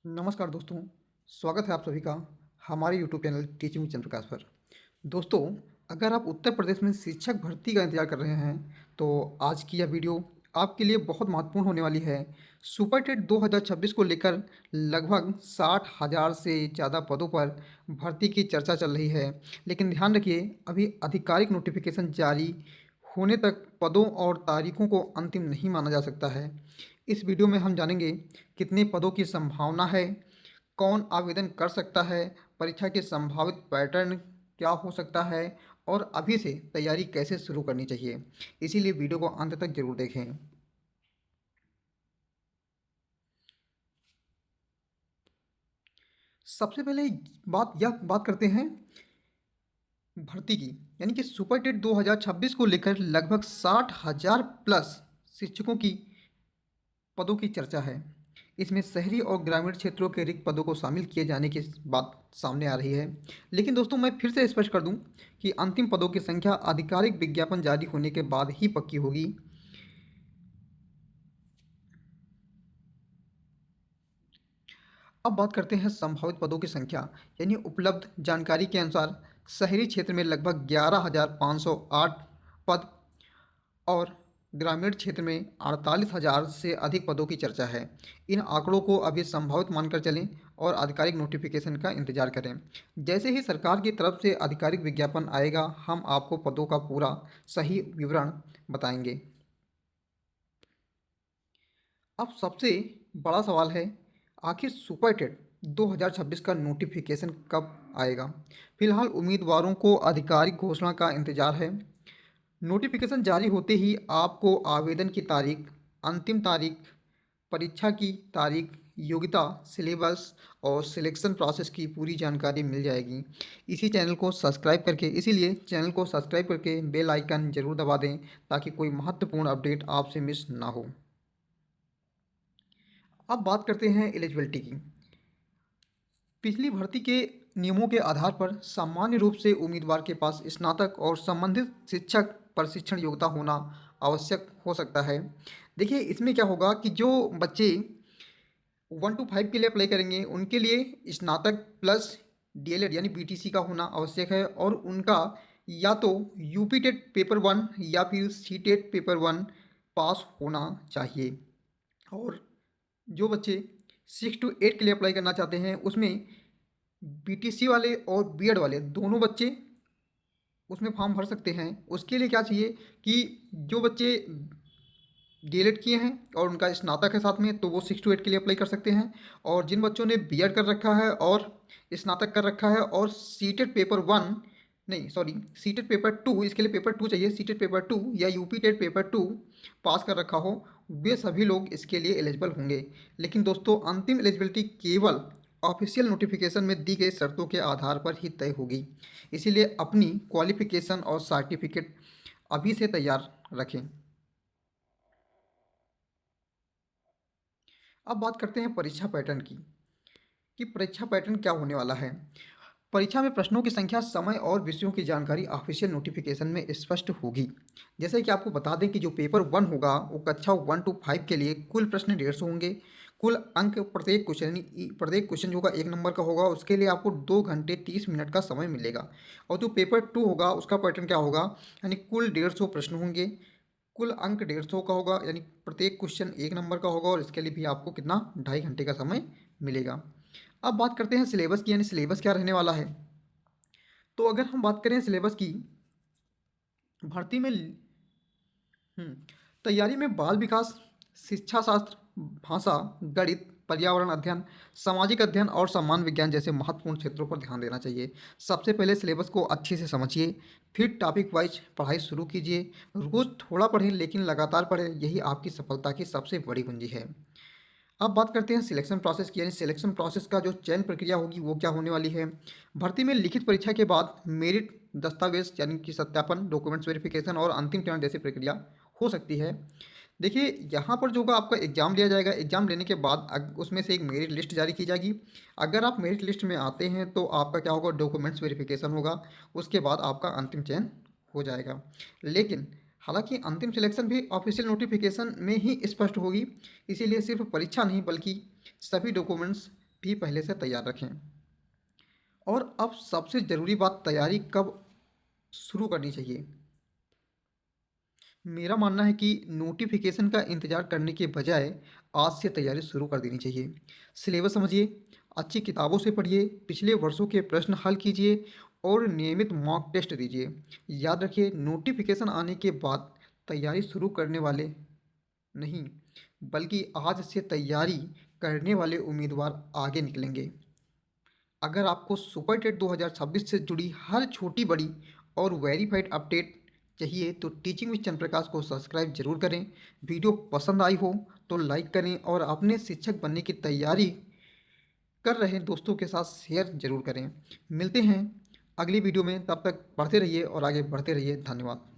नमस्कार दोस्तों, स्वागत है आप सभी का हमारे YouTube channel teaching with Chandraprakash पर। दोस्तों, अगर आप उत्तर प्रदेश में शिक्षक भर्ती का इंतजार कर रहे हैं, तो आज की यह वीडियो आपके लिए बहुत महत्वपूर्ण होने वाली है। सुपर टेट 2026 को लेकर लगभग 60,000 से ज़्यादा पदों पर भर्ती की चर्चा चल रही है, लेकिन ध्यान रखिए, अभी आधिकारिक नोटिफिकेशन जारी होने तक पदों और तारीखों को अंतिम नहीं माना जा सकता है। इस वीडियो में हम जानेंगे कितने पदों की संभावना है, कौन आवेदन कर सकता है, परीक्षा के संभावित पैटर्न क्या हो सकता है और अभी से तैयारी कैसे शुरू करनी चाहिए। इसीलिए वीडियो को अंत तक जरूर देखें। सबसे पहले बात करते हैं भर्ती की, यानी कि सुपर टेट 2026 को लेकर लगभग 60,000 प्लस शिक्षकों की पदों की चर्चा है। इसमें शहरी और ग्रामीण क्षेत्रों के रिक्त पदों को शामिल किए जाने की बात सामने आ रही है। लेकिन दोस्तों, मैं फिर से स्पष्ट कर दूं कि अंतिम पदों की संख्या आधिकारिक विज्ञापन जारी होने के बाद ही पक्की होगी। अब बात करते हैं संभावित पदों की संख्या, यानी उपलब्ध जानकारी के अनुसार शहरी क्षेत्र में लगभग 11,508 पद और ग्रामीण क्षेत्र में 48,000 से अधिक पदों की चर्चा है। इन आंकड़ों को अभी संभावित मानकर चलें और आधिकारिक नोटिफिकेशन का इंतजार करें। जैसे ही सरकार की तरफ से आधिकारिक विज्ञापन आएगा, हम आपको पदों का पूरा सही विवरण बताएंगे। अब सबसे बड़ा सवाल है, आखिर सुपर टेट 2026 का नोटिफिकेशन कब आएगा। फिलहाल उम्मीदवारों को आधिकारिक घोषणा का इंतजार है। नोटिफिकेशन जारी होते ही आपको आवेदन की तारीख, अंतिम तारीख, परीक्षा की तारीख, योग्यता, सिलेबस और सिलेक्शन प्रोसेस की पूरी जानकारी मिल जाएगी। इसीलिए चैनल को सब्सक्राइब करके बेल आइकन जरूर दबा दें, ताकि कोई महत्वपूर्ण अपडेट आपसे मिस ना हो। अब बात करते हैं एलिजिबिलिटी की। पिछली भर्ती के नियमों के आधार पर सामान्य रूप से उम्मीदवार के पास स्नातक और संबंधित शिक्षक प्रशिक्षण योग्यता होना आवश्यक हो सकता है। देखिए, इसमें क्या होगा कि जो बच्चे 1 to 5 के लिए अप्लाई करेंगे, उनके लिए स्नातक प्लस डीएलएड यानी बीटीसी का होना आवश्यक है, और उनका या तो यूपी टेट पेपर 1 या फिर सी टेट पेपर 1 पास होना चाहिए। और जो बच्चे 6 to 8 के लिए अप्लाई करना चाहते हैं, उसमें बीटीसी वाले और बीएड वाले दोनों बच्चे उसमें फॉर्म भर सकते हैं। उसके लिए क्या चाहिए कि जो बच्चे डीएलएड किए हैं और उनका स्नातक है साथ में, तो वो 6 to 8 के लिए अप्लाई कर सकते हैं। और जिन बच्चों ने बीएड कर रखा है और स्नातक कर रखा है और सीटेट पेपर 1 नहीं सॉरी सीटेट पेपर 2, इसके लिए पेपर 2 चाहिए, सीटेट पेपर 2 या यूपी टेट पेपर 2 पास कर रखा हो, वे सभी लोग इसके लिए एलिजिबल होंगे। लेकिन दोस्तों, अंतिम एलिजिबिलिटी केवल ऑफिशियल नोटिफिकेशन में दी गई शर्तों के आधार पर ही तय होगी। इसीलिए अपनी क्वालिफिकेशन और सर्टिफिकेट अभी से तैयार रखें। अब बात करते हैं परीक्षा पैटर्न की, कि परीक्षा पैटर्न क्या होने वाला है। परीक्षा में प्रश्नों की संख्या, समय और विषयों की जानकारी ऑफिशियल नोटिफिकेशन में स्पष्ट होगी। जैसे कि आपको बता दें कि जो पेपर 1 होगा, वो कक्षा 1 to 5 के लिए कुल प्रश्न 150 होंगे। कुल अंक प्रत्येक क्वेश्चन, यानी प्रत्येक क्वेश्चन जो होगा 1 नंबर का होगा, उसके लिए आपको 2 घंटे 30 मिनट का समय मिलेगा। और जो पेपर 2 होगा, उसका पैटर्न क्या होगा, यानी कुल 150 प्रश्न होंगे, कुल अंक 150 का होगा, यानी प्रत्येक क्वेश्चन 1 नंबर का होगा, और इसके लिए भी आपको कितना 2.5 घंटे का समय मिलेगा। अब बात करते हैं सिलेबस की, यानी सिलेबस क्या रहने वाला है। तो अगर हम बात करें सिलेबस की, भर्ती में हम्म, तैयारी में बाल विकास, शिक्षा शास्त्र, भाषा, गणित, पर्यावरण अध्ययन, सामाजिक अध्ययन और सम्मान विज्ञान जैसे महत्वपूर्ण क्षेत्रों पर ध्यान देना चाहिए। सबसे पहले सिलेबस को अच्छे से समझिए, फिर टॉपिक वाइज पढ़ाई शुरू कीजिए। रोज़ थोड़ा पढ़ें, लेकिन लगातार पढ़ें, यही आपकी सफलता की सबसे बड़ी कुंजी है। अब बात करते हैं सिलेक्शन प्रोसेस की, यानी सिलेक्शन प्रोसेस का जो चयन प्रक्रिया होगी वो क्या होने वाली है। भर्ती में लिखित परीक्षा के बाद मेरिट, दस्तावेज यानी कि सत्यापन, डॉक्यूमेंट्स वेरिफिकेशन और अंतिम चरण जैसी प्रक्रिया हो सकती है। देखिए, यहाँ पर जो होगा, आपका एग्ज़ाम लिया जाएगा। एग्ज़ाम लेने के बाद उसमें से एक मेरिट लिस्ट जारी की जाएगी। अगर आप मेरिट लिस्ट में आते हैं, तो आपका क्या होगा, डॉक्यूमेंट्स वेरिफिकेशन होगा, उसके बाद आपका अंतिम चयन हो जाएगा। लेकिन हालांकि अंतिम सिलेक्शन भी ऑफिशियल नोटिफिकेशन में ही स्पष्ट होगी। इसीलिए सिर्फ परीक्षा नहीं, बल्कि सभी डॉक्यूमेंट्स, भी पहले से तैयार रखें। और अब सबसे ज़रूरी बात, तैयारी कब शुरू करनी चाहिए। मेरा मानना है कि नोटिफिकेशन का इंतज़ार करने के बजाय आज से तैयारी शुरू कर देनी चाहिए। सिलेबस समझिए, अच्छी किताबों से पढ़िए, पिछले वर्षों के प्रश्न हल कीजिए और नियमित मॉक टेस्ट दीजिए। याद रखिए, नोटिफिकेशन आने के बाद तैयारी शुरू करने वाले नहीं, बल्कि आज से तैयारी करने वाले उम्मीदवार आगे निकलेंगे। अगर आपको सुपर टेट 2026 से जुड़ी हर छोटी बड़ी और वेरीफाइड अपडेट चाहिए तो टीचिंग विद चंद्रप्रकाश को सब्सक्राइब जरूर करें। वीडियो पसंद आई हो तो लाइक करें और अपने शिक्षक बनने की तैयारी कर रहे दोस्तों के साथ शेयर जरूर करें। मिलते हैं अगली वीडियो में, तब तक पढ़ते रहिए और आगे बढ़ते रहिए। धन्यवाद।